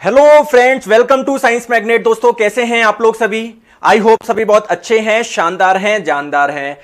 Hello friends, welcome to Science Magnet. दोस्तों कैसे हैं आप लोग सभी? आई होप सभी बहुत अच्छे हैं, शानदार हैं, जानदार हैं।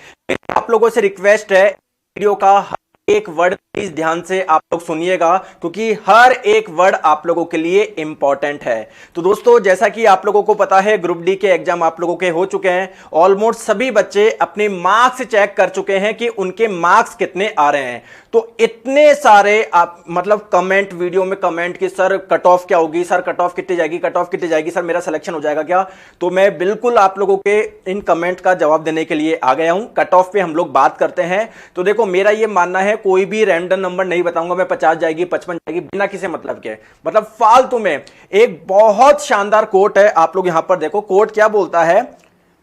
आप लोगों से रिक्वेस्ट है, वीडियो का हर एक वर्ड प्लीज ध्यान से आप लोग सुनिएगा, क्योंकि हर एक वर्ड आप लोगों के लिए इंपॉर्टेंट है। तो दोस्तों, जैसा कि आप लोगों को पता है, ग्रुप डी के एग्जाम आप लोगों के हो चुके हैं। ऑलमोस्ट सभी बच्चे अपने मार्क्स चेक कर चुके हैं कि उनके मार्क्स कितने आ रहे हैं। तो इतने सारे आप मतलब कमेंट, वीडियो में कमेंट कि सर कट ऑफ क्या होगी, सर कट ऑफ कितनी जाएगी, कट ऑफ कितनी जाएगी, सर मेरा सिलेक्शन हो जाएगा क्या? तो मैं बिल्कुल आप लोगों के इन कमेंट का जवाब देने के लिए आ गया हूं। कट ऑफ पे हम लोग बात करते हैं। तो देखो, मेरा ये मानना है, कोई भी रैंडम नंबर नहीं बताऊंगा मैं। 50 जाएगी, 55 जाएगी, बिना किसी मतलब के, मतलब फालतू में। एक बहुत शानदार कोट है, आप लोग यहां पर देखो। कोट क्या बोलता है?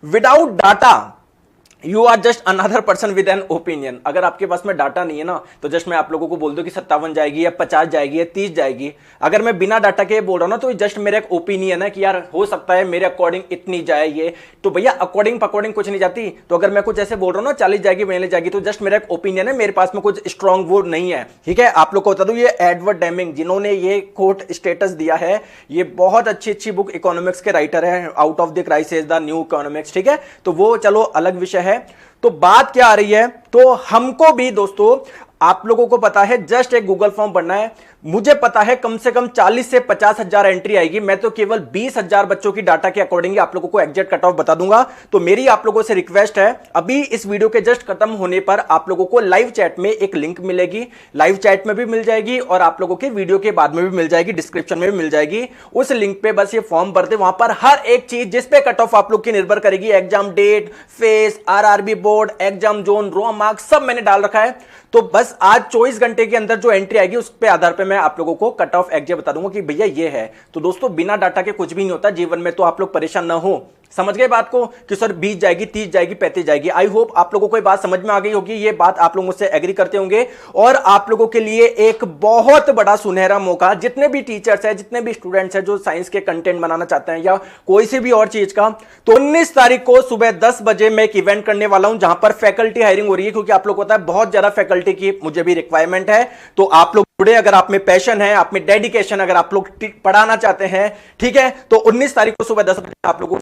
Without data you are just another person with an opinion. अगर आपके पास में डाटा नहीं है ना, तो जस्ट मैं आप लोगों को बोल दूं कि 57 जाएगी या 50 जाएगी या 30 जाएगी। अगर मैं बिना डाटा के बोल रहा हूं ना, तो जस्ट मेरा एक ओपिनियन है कि यार हो सकता है मेरे अकॉर्डिंग इतनी जाए ये। तो भैया अकॉर्डिंग पकॉर्डिंग कुछ नहीं जाती। तो अगर मैं कुछ ऐसे बोल रहा हूं ना 40 जाएगी, 42 जाएगी, तो जस्ट मेरा एक ओपिनियन है, मेरे पास में कुछ स्ट्रॉन्ग वर्ड नहीं है। ठीक है, आप लोग को बता दूं, ये एडवर्ड डेमिंग जिन्होंने ये कोट स्टेटस दिया है, ये बहुत अच्छी बुक इकोनॉमिक्स के राइटर है, out of the crisis the new economics. ठीक है, तो वो चलो अलग विषय है। तो बात क्या आ रही है? तो हमको भी दोस्तों, आप लोगों को पता है, जस्ट एक गूगल फॉर्म भरना है। मुझे पता है कम से कम 40 से 50 हजार एंट्री आएगी। मैं तो केवल 20 हजार बच्चों की डाटा के अकॉर्डिंग आप लोगों को एग्जैक्ट कट ऑफ बता दूंगा। तो मेरी आप लोगों से रिक्वेस्ट है, अभी इस वीडियो के जस्ट खत्म होने पर आप लोगों को लाइव चैट में एक लिंक मिलेगी। लाइव चैट में भी मिल जाएगी और आप लोगों के वीडियो के बाद में भी मिल जाएगी, डिस्क्रिप्शन में भी मिल जाएगी। उस लिंक पे बस ये फॉर्म भरते, वहां पर हर एक चीज जिस पे कट ऑफ आप लोग की निर्भर करेगी, exam date, phase, RRB board, exam zone, raw marks, सब मैंने डाल रखा है। तो बस आज 24 घंटे के अंदर जो एंट्री आएगी, उस पे आधार पे मैं आप लोगों को कट ऑफ एग्जैक्ट बता दूंगा कि भैया ये है। तो दोस्तों, बिना डाटा के कुछ भी नहीं होता जीवन में। तो आप लोग परेशान ना हो। समझ गए बात को कि सर 20 जाएगी, 30 जाएगी, 35 जाएगी। आई होप आप लोगों को ये बात समझ में आ गई होगी। ये बात आप लोग मुझसे एग्री करते होंगे। और आप लोगों के लिए एक बहुत बड़ा सुनहरा मौका, जितने भी टीचर्स हैं, जितने भी स्टूडेंट्स हैं जो साइंस के कंटेंट बनाना चाहते हैं या कोई सी भी और चीज का, तो 19 तारीख को सुबह 10 बजे मैं एक इवेंट करने वाला हूं, जहां पर फैकल्टी हायरिंग हो रही है। क्योंकि आप लोग को पता है बहुत ज्यादा फैकल्टी की मुझे भी रिक्वायरमेंट है। तो आप लोग जुड़े, अगर आप में पैशन है, आप में डेडिकेशन, अगर आप लोग पढ़ाना चाहते हैं, ठीक है, तो 19 तारीख को सुबह 10 बजे आप लोगों,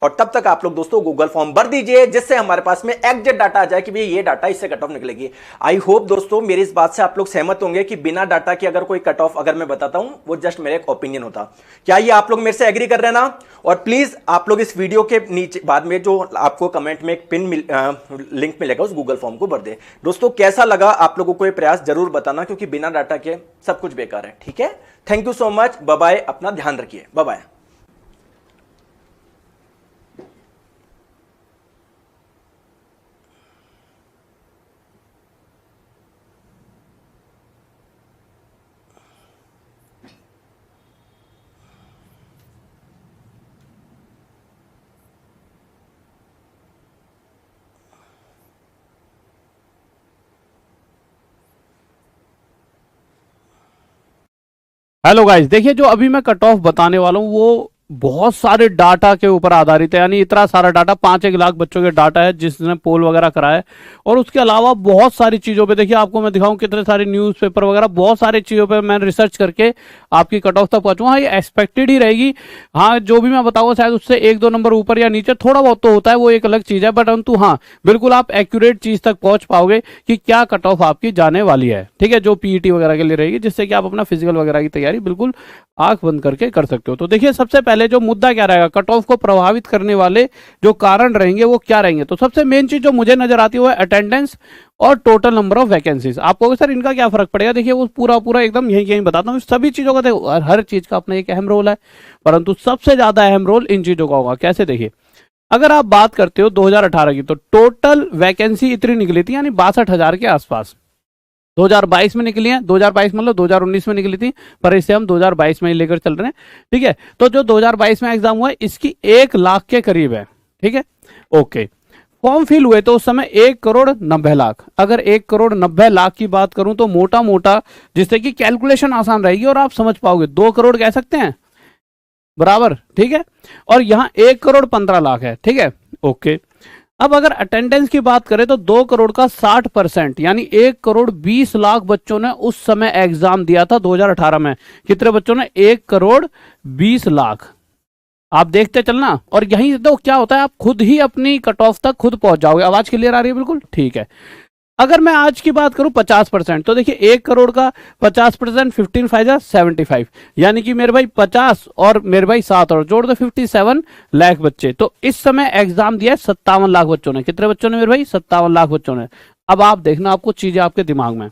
और तब तक आप लोग दोस्तों गूगल फॉर्म भर दीजिए, जिससे हमारे पास में एग्जैक्ट डाटा आ जाए कि भैया ये डाटा इससे कट ऑफ निकलेगी। आई होप दोस्तों मेरी इस बात से आप लोग सहमत होंगे कि बिना डाटा के अगर कोई कट ऑफ अगर मैं बताता हूं, वो जस्ट मेरा एक ओपिनियन होता। क्या ये आप लोग मेरे से एग्री कर रहे हैं ना? और प्लीज आप लोग इस वीडियो के नीचे बाद में जो आपको कमेंट में एक लिंक मिलेगा, उस गूगल फॉर्म को भर दे। दोस्तों कैसा लगा आप लोगों को ये प्रयास जरूर बताना, क्योंकि बिना डाटा के सब कुछ बेकार है। ठीक है, thank you so much, bye bye, अपना ध्यान रखिए, बाय बाय। हेलो गाइस, देखिए जो अभी मैं कट ऑफ बताने वाला हूँ वो बहुत सारे डाटा के ऊपर आधारित है। यानी इतना सारा डाटा, 5-1 लाख बच्चों के डाटा है जिसने पोल वगैरह कराया है। और उसके अलावा बहुत सारी चीज़ों पे, देखिए आपको मैं दिखाऊं कितने सारे न्यूज़पेपर वगैरह, बहुत सारी चीज़ों पे मैं रिसर्च करके आपकी कट ऑफ तक पहुंचूंगा। ये एक्सपेक्टेड ही रहेगी। हाँ, जो भी मैं बताऊंगा शायद उससे 1-2 नंबर ऊपर या नीचे थोड़ा बहुत तो होता है, वो एक अलग चीज़ है। परंतु हाँ, बिल्कुल आप एक्यूरेट चीज़ तक पहुंच पाओगे कि क्या कट ऑफ आपकी जाने वाली है। ठीक है, जो पीईटी वगैरह के लिए रहेगी, जिससे कि आप अपना फिजिकल वगैरह की तैयारी बिल्कुल आंख बंद करके कर सकते हो। तो देखिए सबसे पहले जो मुद्दा क्या रहेगा, कट ऑफ को प्रभावित करने वाले जो कारण रहेंगे वो क्या रहेंगे। तो सबसे मेन चीज जो मुझे नजर आती है वो है अटेंडेंस और टोटल नंबर ऑफ वैकेंसीज। आपको सर इनका क्या फर्क पड़ेगा? देखिए वो पूरा एकदम यही बताता हूँ। सभी चीजों का देखो, हर चीज का अपना एक अहम रोल है, परंतु सबसे ज्यादा अहम रोल इन चीजों का होगा। कैसे? देखिए, अगर आप बात करते हो 2018 की, तो टोटल वैकेंसी इतनी निकली थी, यानी 62,000 के आसपास 2022 में निकली है। 2022 मतलब 2019 में निकली थी, पर इसे हम 2022 में ही लेकर चल रहे हैं। ठीक है, तो जो 2022 में एग्जाम हुआ है, इसकी 1 लाख के करीब है। ठीक है, ओके। फॉर्म फिल हुए तो उस समय 1,90,00,000। अगर 1,90,00,000 की बात करूं तो मोटा मोटा, जिससे कि कैलकुलेशन आसान रहेगी और आप समझ पाओगे, 2 करोड़ कह सकते हैं बराबर। ठीक है, और यहां 1,15,00,000 है। ठीक है, ओके। अब अगर अटेंडेंस की बात करें तो 2 करोड़ का 60% यानी 1 करोड़ 20 लाख बच्चों ने उस समय एग्जाम दिया था 2018 में। कितने बच्चों ने? 1 करोड़ 20 लाख। आप देखते चलना, और यहीं तो क्या होता है, आप खुद ही अपनी कट ऑफ तक खुद पहुंच जाओगे। आवाज क्लियर आ रही है? बिल्कुल ठीक है। अगर मैं आज की बात करूं 50%, तो देखिए 1 करोड़ का 50%, 15 फाइव 75, यानी कि मेरे भाई 50 और मेरे भाई 7 और जोड़ दो 57 लाख बच्चे। तो इस समय एग्जाम दिया है 57 लाख बच्चों ने। कितने बच्चों ने मेरे भाई? 57 लाख बच्चों ने। अब आप देखना, आपको चीजें आपके दिमाग में,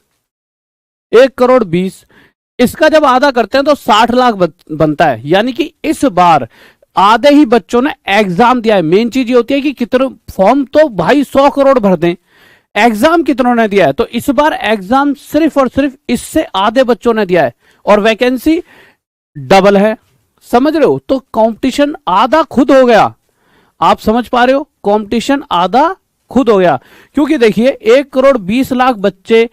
1 करोड़ 20, इसका जब आधा करते हैं तो 60 लाख बनता है। यानी कि इस बार आधे ही बच्चों ने एग्जाम दिया है। मेन चीज ये होती है कि कितने फॉर्म तो भाई 100 करोड़ भर दें, एग्जाम कितनों ने दिया है? तो इस बार एग्जाम सिर्फ और सिर्फ इससे आधे बच्चों ने दिया है, और वैकेंसी डबल है। समझ रहे हो? तो कंपटीशन आधा खुद हो गया। आप समझ पा रहे हो? कंपटीशन आधा खुद हो गया, क्योंकि देखिए 1 करोड़ 20 लाख बच्चे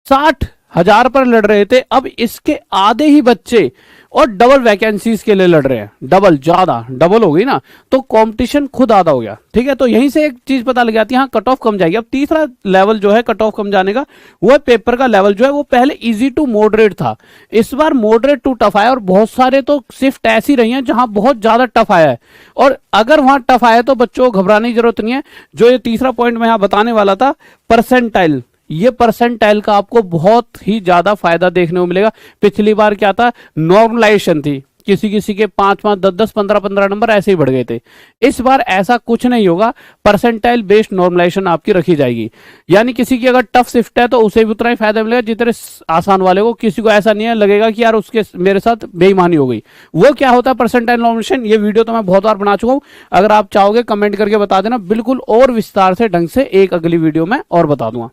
60,000 पर लड़ रहे थे, अब इसके आधे ही बच्चे और डबल वैकेंसीज के लिए लड़ रहे हैं। डबल, ज्यादा डबल हो गई ना, तो कंपटीशन खुद आधा हो गया। ठीक है, तो यहीं से एक चीज पता लग जाती है, हाँ कट ऑफ कम जाएगी। अब तीसरा लेवल जो है कट ऑफ कम जाने का, वो है पेपर का लेवल जो है वो पहले इजी टू मॉडरेट था, इस बार मॉडरेट टू टफ आया। और बहुत सारे तो शिफ्ट ऐसी रही हैं जहां बहुत ज्यादा टफ आया है, और अगर वहां टफ आया तो बच्चों को घबराने की जरूरत नहीं है। जो ये तीसरा पॉइंट मैं यहां बताने वाला था, परसेंटाइल, ये परसेंटाइल का आपको बहुत ही ज्यादा फायदा देखने को मिलेगा। पिछली बार क्या था? नॉर्मलाइजेशन थी, किसी किसी के 5-5, 10-10, 15-15 नंबर ऐसे ही बढ़ गए थे। इस बार ऐसा कुछ नहीं होगा, परसेंटाइल बेस्ड नॉर्मलाइजेशन आपकी रखी जाएगी। यानी किसी की अगर टफ शिफ्ट है तो उसे भी उतना ही फायदा मिलेगा जितने आसान वाले को। किसी को ऐसा नहीं है लगेगा कि यार उसके मेरे साथ बेईमानी हो गई। वो क्या होता है परसेंटाइल नॉर्मलाइजेशन, ये वीडियो तो मैं बहुत बार बना चुका हूं। अगर आप चाहोगे कमेंट करके बता देना, बिल्कुल और विस्तार से ढंग से एक अगली वीडियो में और बता दूंगा।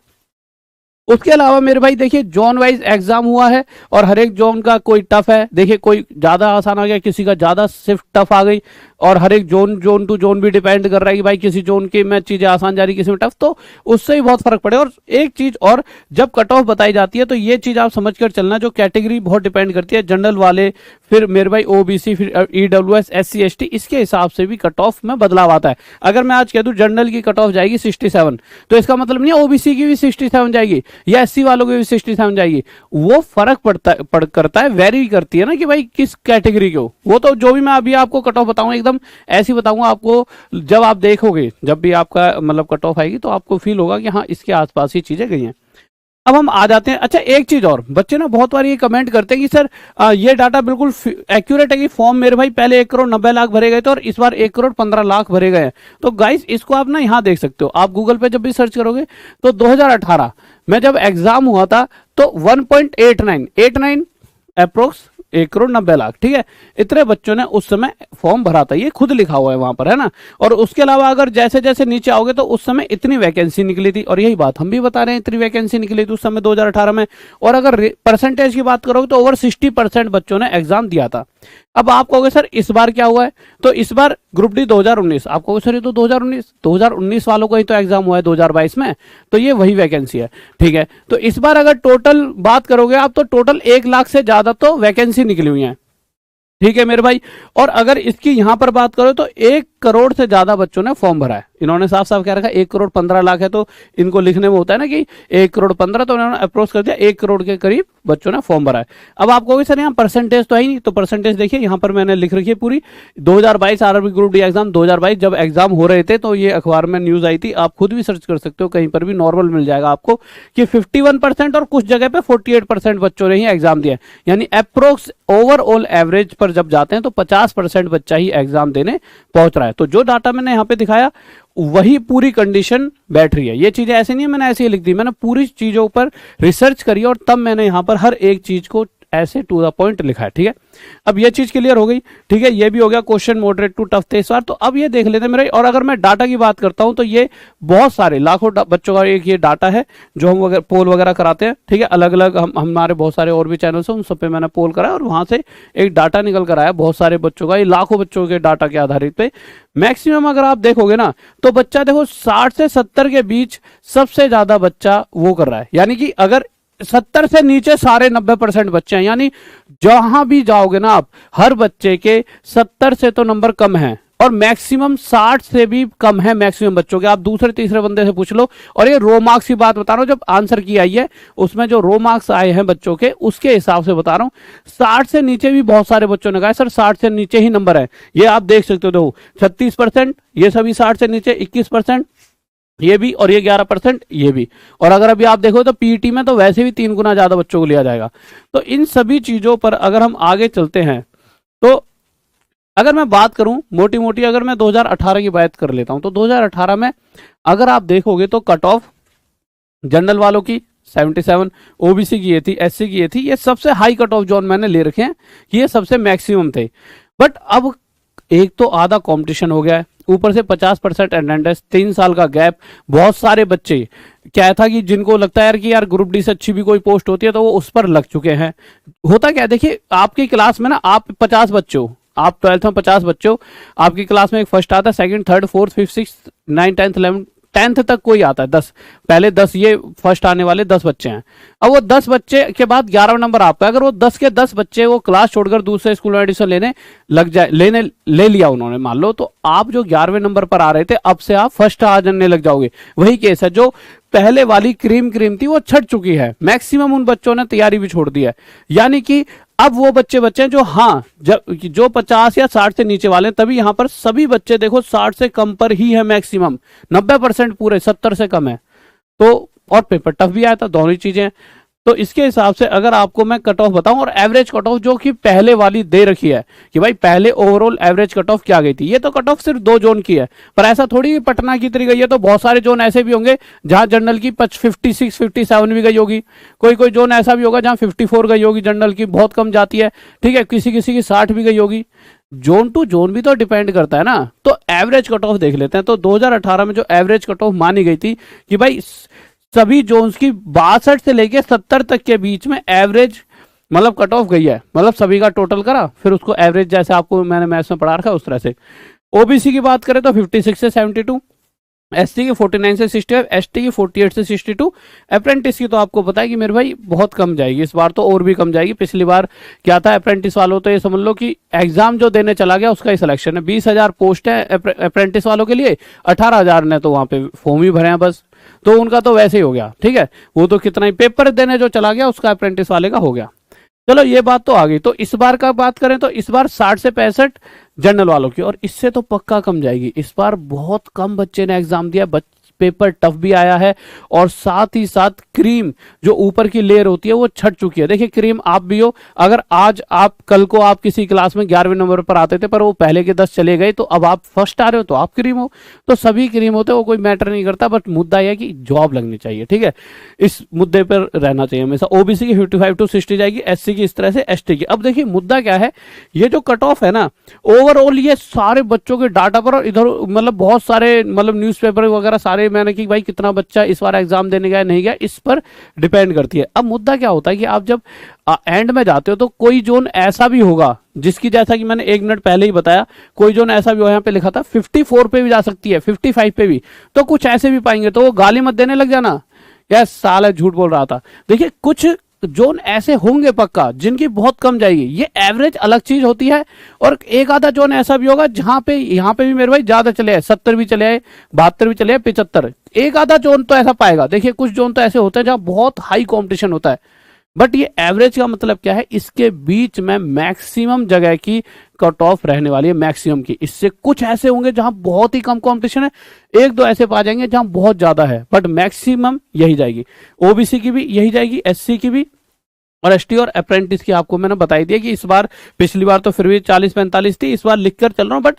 उसके अलावा मेरे भाई देखिए जोन वाइज एग्जाम हुआ है, और हर एक जोन का कोई टफ है। देखिए कोई ज्यादा आसान आ गया, किसी का ज्यादा सिर्फ टफ आ गई, और हर एक जोन टू जोन भी डिपेंड कर रहा है कि भाई किसी जोन की में चीजें आसान जा रही, किसी में टफ, तो उससे भी बहुत फर्क पड़े। और एक चीज और, जब कट ऑफ बताई जाती है तो ये चीज आप समझ कर चलना, जो कैटेगरी बहुत डिपेंड करती है, जनरल वाले, फिर मेरे भाई ओबीसी, फिर ईडब्ल्यूएस, एससी एसटी, इसके हिसाब से भी कट ऑफ में बदलाव आता है। अगर मैं आज कह दूं जनरल की कट ऑफ जाएगी 67, तो इसका मतलब नहीं है ओबीसी की भी 67 जाएगी या एससी वालों की भी 67 जाएगी। वो फर्क करता है, वेरी करती है ना कि भाई किस कैटेगरी के हो। वो तो जो भी मैं अभी आपको कट ऑफ बताऊंगा एकदम ऐसी बताऊंगा आपको, जब आप देखोगे, जब भी आपका मतलब कट ऑफ आएगी तो आपको फील होगा कि हाँ इसके आसपास ही चीजें गई हैं। अब हम आ जाते हैं, अच्छा एक चीज और, बच्चे ना बहुत बार ये कमेंट करते हैं कि सर ये डाटा बिल्कुल एक्यूरेट है कि फॉर्म मेरे भाई पहले 1 करोड़ 90 लाख भरे गए थे और इस बार 1 करोड़ 15 लाख भरे गए हैं। तो गाइस इसको आप ना यहाँ देख सकते हो, आप गूगल पे जब भी सर्च करोगे तो 2018 में जब एग्जाम हुआ था तो 1.89 अप्रोक्स 1 करोड़ 90 लाख, ठीक है, इतने बच्चों ने उस समय फॉर्म भरा था। ये खुद लिखा हुआ है वहां पर, है ना। और उसके अलावा अगर जैसे जैसे नीचे आओगे तो उस समय इतनी वैकेंसी निकली थी, और यही बात हम भी बता रहे हैं, इतनी वैकेंसी निकली थी उस समय 2018 में। और अगर परसेंटेज की बात करोगे तो ओवर 60% बच्चों ने एग्जाम दिया था। अब आप कहोगे सर इस बार क्या हुआ है, तो इस बार ग्रुप डी 2019, आप कहोगे सर ये तो 2019 वालों का ही तो एग्जाम हुआ है 2022 में, तो ये वही वैकेंसी है, ठीक है। तो इस बार अगर टोटल बात करोगे आप तो टोटल 1 लाख से ज्यादा तो वैकेंसी निकली हुई है, ठीक है मेरे भाई। और अगर इसकी यहां पर बात करो तो 1 करोड़ से ज्यादा बच्चों ने फॉर्म भरा है। इन्होंने साफ साफ कह रखा है 1 करोड़ 15 लाख है, तो इनको लिखने में होता है ना कि 1 करोड़ 15, तो इन्होंने अप्रोच कर दिया 1 करोड़ के करीब बच्चों ने फॉर्म भरा है। अब आप कहोगे सर यहाँ परसेंटेज तो है ही नहीं, तो परसेंटेज देखिए यहाँ पर मैंने लिख रखी है पूरी। 2022 आरआरबी ग्रुप डी एग्जाम 2022 जब एग्जाम हो रहे थे तो ये अखबार में न्यूज आई थी, आप खुद भी सर्च कर सकते हो, कहीं पर भी नॉर्मल मिल जाएगा आपको, कि 51% और कुछ जगह पे 48% बच्चों ने ही एग्जाम दिया। यानी अप्रोक्स ओवरऑल एवरेज पर जब जाते हैं तो 50% बच्चा ही एग्जाम देने पहुंच रहा है। तो जो डाटा मैंने यहाँ पे दिखाया वही पूरी कंडीशन बैठ रही है। ये चीजें ऐसे नहीं है मैंने ऐसे ही लिख दी, मैंने पूरी चीजों पर रिसर्च करी और तब मैंने यहाँ पर हर एक चीज को ऐसे टू द पॉइंट लिखा है, ठीक है। अब ये चीज क्लियर हो गई, ठीक है। ये भी हो गया क्वेश्चन मॉडरेट टू टफ थे इस बार। तो अब ये देख लेते हैं मेरे, और अगर मैं डाटा की बात करता हूं तो ये बहुत सारे लाखों बच्चों का एक ये डाटा है जो हम पोल वगैरह कराते हैं, ठीक है। अलग अलग हमारे बहुत सारे और भी चैनल्स हैं, उन सब पे मैंने पोल कराया और वहां से एक डाटा निकल कर आया बहुत सारे बच्चों का, ये लाखों बच्चों के डाटा के आधारित पे मैक्सिमम अगर आप देखोगे ना तो बच्चा देखो 60 से 70 के बीच सबसे ज्यादा बच्चा वो कर रहा है। यानी कि अगर 70 से नीचे सारे 90% बच्चे हैं, यानी जहां भी जाओगे ना आप हर बच्चे के 70 से तो नंबर कम है और मैक्सिमम 60 से भी कम है मैक्सिमम बच्चों के। आप दूसरे तीसरे बंदे से पूछ लो। और ये रो मार्क्स की बात बता रहा हूं, जब आंसर की आई है उसमें जो रो मार्क्स आए हैं बच्चों के उसके हिसाब से बता रहा हूं। 60 से नीचे भी बहुत सारे बच्चों ने कहा सर 60 से नीचे ही नंबर है, ये आप देख सकते हो। देखो 36%, ये सभी 60 से नीचे, 21% ये भी, और ये 11% ये भी। और अगर अभी आप देखो तो पीईटी में तो वैसे भी 3 गुना ज्यादा बच्चों को लिया जाएगा। तो इन सभी चीजों पर अगर हम आगे चलते हैं तो अगर मैं बात करूं मोटी मोटी, अगर मैं 2018 की बात कर लेता हूं तो 2018 में अगर आप देखोगे तो कट ऑफ जनरल वालों की 77, ओबीसी की ये थी, एससी की ये थी। ये सबसे हाई कट ऑफ जोन मैंने ले रखे हैं कि ये सबसे मैक्सिमम थे। बट अब एक तो आधा कंपटीशन हो गया है, ऊपर से 50% अटेंडेंस, 3 साल का गैप, बहुत सारे बच्चे क्या था कि जिनको लगता है यार कि यार ग्रुप डी से अच्छी भी कोई पोस्ट होती है तो वो उस पर लग चुके हैं। होता क्या है, देखिए आपकी क्लास में ना आप 50 बच्चे हो, आप 12th में 50 बच्चे हो, आपकी क्लास में एक फर्स्ट आता है, second, third, fourth, fifth, six, 9, 10th, 11th, 10th तक कोई आता है 10, पहले 10 ये फर्स्ट आने वाले 10 बच्चे हैं। अब वो 10 बच्चे के बाद 11वां नंबर आपका, अगर वो 10 के 10 बच्चे वो क्लास छोड़कर दूसरे स्कूल में एडमिशन लेने लग जाए, ले लिया उन्होंने मान लो, तो आप जो 11वें नंबर पर आ रहे थे अब से आप फर्स्ट आ जाने लग जाओगे। वही केस है, जो पहले वाली क्रीम थी वो छट चुकी है, मैक्सिमम उन बच्चों ने तैयारी भी छोड़ दी है। यानी कि अब वो बच्चे हैं जो जो 50 या 60 से नीचे वाले, तभी यहां पर सभी बच्चे देखो 60 से कम पर ही है मैक्सिमम, 90% पूरे 70 से कम है। तो और पेपर टफ भी आया था, दोनों ही चीजें। तो इसके हिसाब से अगर आपको मैं कट ऑफ बताऊं, और एवरेज कट ऑफ जो कि पहले वाली दे रखी है कि भाई पहले ओवरऑल एवरेज कट ऑफ क्या गई थी, ये तो कट ऑफ सिर्फ 2 जोन की है, पर ऐसा थोड़ी पटना की तरह गई है, तो बहुत सारे जोन ऐसे भी होंगे जहां जनरल की 56, 57 भी गई होगी, कोई जोन ऐसा भी होगा जहां 54 गई होगी, जनरल की बहुत कम जाती है, ठीक है, किसी की 60 भी गई होगी। जोन टू जोन भी तो डिपेंड करता है ना। तो एवरेज कट ऑफ देख लेते हैं। तो 2018 में जो एवरेज कट ऑफ मानी गई थी कि भाई सभी जोन्स की 62 से लेके 70 तक के बीच में एवरेज मतलब कट ऑफ गई है, मतलब सभी का टोटल करा फिर उसको एवरेज, जैसे आपको मैंने मैथ्स में पढ़ा रखा है उस तरह से। ओबीसी की बात करें तो 56 से 72, एसटी की 49 से 65, एसटी की 48 से 62। अप्रेंटिस की तो आपको पता है कि मेरे भाई बहुत कम जाएगी, इस बार तो और भी कम जाएगी। पिछली बार क्या था अप्रेंटिस वालों, तो ये समझ लो कि एग्जाम जो देने चला गया उसका ही सिलेक्शन है। 20,000 पोस्ट है अप्रेंटिस वालों के लिए, 18,000 ने तो वहां पे फॉर्म ही भरे हैं बस, तो उनका तो वैसे ही हो गया, ठीक है। वो तो कितना ही पेपर देने जो चला गया उसका अप्रेंटिस वाले का हो गया। चलो ये बात तो आ गई। तो इस बार का बात करें तो इस बार 60 से 65 जनरल वालों की, और इससे तो पक्का कम जाएगी। इस बार बहुत कम बच्चे ने एग्जाम दिया, पेपर टफ भी आया है, और साथ ही साथ क्रीम जो ऊपर की लेयर होती है वो छट चुकी है। देखिए क्रीम आप भी हो, अगर आज आप कल को आप किसी क्लास में 11वें नंबर पर आते थे पर वो पहले के 10 चले गए, तो अब आप फर्स्ट आ रहे हो तो आप क्रीम हो। तो सभी क्रीम होते, वो कोई मैटर नहीं करता, बट मुद्दा यह है कि जॉब लगनी चाहिए, ठीक है, इस मुद्दे पर रहना चाहिए हमेशा। ओबीसी की 55 to 60 जाएगी, एससी की इस तरह से, एसटी की। अब देखिए मुद्दा क्या है, ये जो कट ऑफ है ना ओवरऑल ये सारे बच्चों के डाटा पर, और इधर मतलब बहुत सारे मतलब न्यूज़पेपर वगैरह सारे मैंने कि भाई कितना बच्चा इस बार एग्जाम देने गया नहीं गया, इस पर डिपेंड करती है। अब मुद्दा क्या होता है कि आप जब एंड में जाते हो तो कोई जोन ऐसा भी होगा जिसकी, जैसा कि मैंने 1 मिनट पहले ही बताया, कोई जोन ऐसा भी हो, यहाँ पे लिखा था 54 पे भी जा सकती है, 55 पे भी, तो कुछ ऐसे भी पाएंगे। तो वो गाली मत देने लग जाना यार साला झूठ बोल रहा था। देखिए कुछ जोन ऐसे होंगे पक्का जिनकी बहुत कम जाएगी, ये एवरेज अलग चीज होती है। और एक आधा जोन ऐसा भी होगा जहां पे, यहाँ पे भी मेरे भाई ज्यादा चले आए, 70 भी चले आए, 72 भी चले आए, 75, एक आधा जोन तो ऐसा पाएगा। देखिए कुछ जोन तो ऐसे होते हैं जहां बहुत हाई कॉम्पिटिशन होता है, बट ये एवरेज का मतलब क्या है, इसके बीच में मैक्सिमम जगह की कट ऑफ रहने वाली है, मैक्सिमम की। इससे कुछ ऐसे होंगे जहां बहुत ही कम कंपटीशन है, 1-2 ऐसे पा जाएंगे जहां बहुत ज्यादा है, बट मैक्सिमम यही जाएगी। ओबीसी की भी यही जाएगी, एससी की भी, और एसटी और अप्रेंटिस की आपको मैंने बताई दिया कि इस बार, पिछली बार तो फिर भी 40-45 थी, इस बार लिखकर चल रहा हूं, बट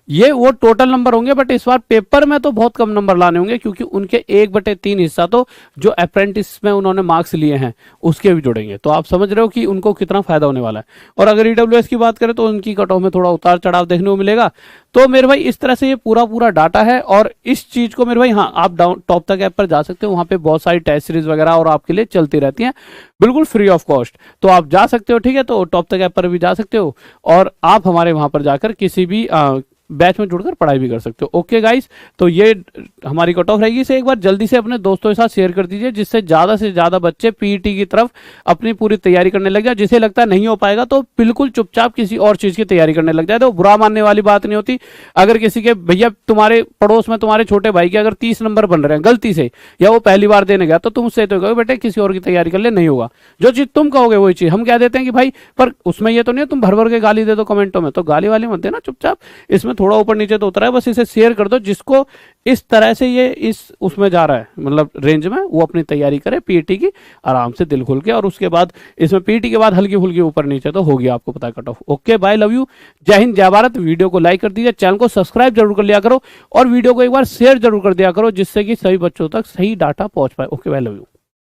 ये वो टोटल नंबर होंगे। बट इस बार पेपर में तो बहुत कम नंबर लाने होंगे, क्योंकि उनके 1/3 हिस्सा तो जो अप्रेंटिस में उन्होंने मार्क्स लिए हैं उसके भी जुड़ेंगे। तो आप समझ रहे हो कि उनको कितना फायदा होने वाला है। और अगर ईडब्ल्यूएस की बात करें तो उनकी कट ऑफ में थोड़ा उतार चढ़ाव देखने को मिलेगा। तो मेरे भाई इस तरह से ये पूरा डाटा है, और इस चीज को मेरे भाई, हाँ आप टॉप तक ऐप पर जा सकते हो, वहां पे बहुत सारी टेस्ट सीरीज वगैरह और आपके लिए चलती रहती हैं, बिल्कुल फ्री ऑफ कॉस्ट। तो आप जा सकते हो, ठीक है, तो टॉप तक ऐप पर भी जा सकते हो, और आप हमारे वहां पर जाकर किसी भी बैच में जुड़कर पढ़ाई भी कर सकते हो। ओके गाइस, तो ये हमारी कट ऑफ रहेगी। इसे एक बार जल्दी से अपने दोस्तों के साथ शेयर कर दीजिए, जिससे से ज्यादा बच्चे पीईटी की तरफ अपनी पूरी तैयारी करने लग जाए। जिसे लगता है नहीं हो पाएगा तो बिल्कुल चुपचाप किसी और चीज की तैयारी करने लग जाए। तो बुरा मानने वाली बात नहीं होती। अगर किसी के भैया तुम्हारे पड़ोस में तुम्हारे छोटे भाई के अगर 30 नंबर बन रहे हैं गलती से, या वो पहली बार देने गया, तो तुम उससे तो कहोगे बेटे किसी और की तैयारी कर ले, नहीं होगा। जो चीज तुम कहोगे वही चीज हम कह देते हैं कि भाई, पर उसमें ये तो नहीं है तुम भर भर के गाली दे दो कमेंटों में, तो गाली वाली मत देना, चुपचाप इसमें थोड़ा ऊपर नीचे तो उतरा है, बस इसे शेयर कर दो। जिसको इस तरह से ये इस उसमें जा रहा है मतलब रेंज में, वो अपनी तैयारी करे पीईटी की आराम से दिल खोल के, और उसके बाद इसमें पीईटी के बाद हल्की फुल्की ऊपर नीचे तो होगी, आपको पता है cut off. Okay bye, love you, जय हिंद जय भारत। वीडियो को लाइक कर दीजिए, चैनल को सब्सक्राइब जरूर कर लिया करो, और वीडियो को एक बार शेयर जरूर कर दिया करो, जिससे कि सभी बच्चों तक सही डाटा पहुंच पाए। Okay bye, love you.